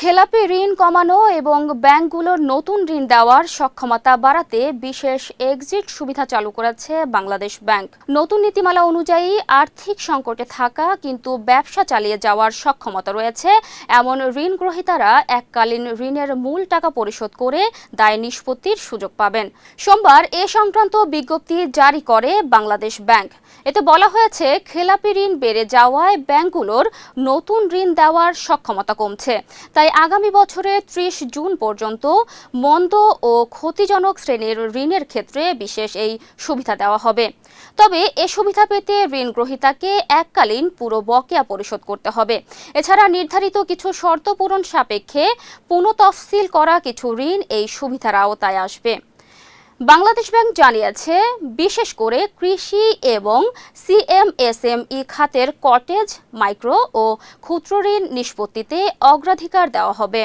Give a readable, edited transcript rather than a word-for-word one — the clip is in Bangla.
খেলাপি ঋণ কমানো এবং ব্যাংকগুলোর নতুন ঋণ দেওয়ার সক্ষমতা বাড়াতে বিশেষ এক্সিট সুবিধা চালু করেছে বাংলাদেশ ব্যাংক। নতুন নীতিমালা অনুযায়ী আর্থিক সংকটে থাকা কিন্তু ব্যবসা চালিয়ে যাওয়ার সক্ষমতা রয়েছে এমন ঋণ গ্রহীতারা এককালীন ঋণের মূল টাকা পরিশোধ করে দায় নিষ্পত্তির সুযোগ পাবেন। সোমবার এ সংক্রান্ত বিজ্ঞপ্তি জারি করে বাংলাদেশ ব্যাংক। এতে বলা হয়েছে, খেলাপি ঋণ বেড়ে যাওয়ায় ব্যাংকগুলোর নতুন ঋণ দেওয়ার সক্ষমতা কমছে। তাই আগামী বছরের ৩০ জুন পর্যন্ত মন্দ ও ক্ষতিজনক শ্রেণীর ঋণের ক্ষেত্রে বিশেষ এই সুবিধা দেওয়া হবে। তবে এ সুবিধা পেতে ঋণ গ্রহীতাকে এককালীন পুরো বকেয়া পরিশোধ করতে হবে। এছাড়া নির্ধারিত কিছু শর্ত পূরণ সাপেক্ষে পুনঃতফসিল করা কিছু ঋণ এই সুবিধার আওতায় আসবে। বাংলাদেশ ব্যাংক জানিয়েছে, বিশেষ করে কৃষি এবং সিএমএসএমই খাতের কটেজ, মাইক্রো ও ক্ষুদ্র ঋণ নিষ্পত্তিতে অগ্রাধিকার দেওয়া হবে।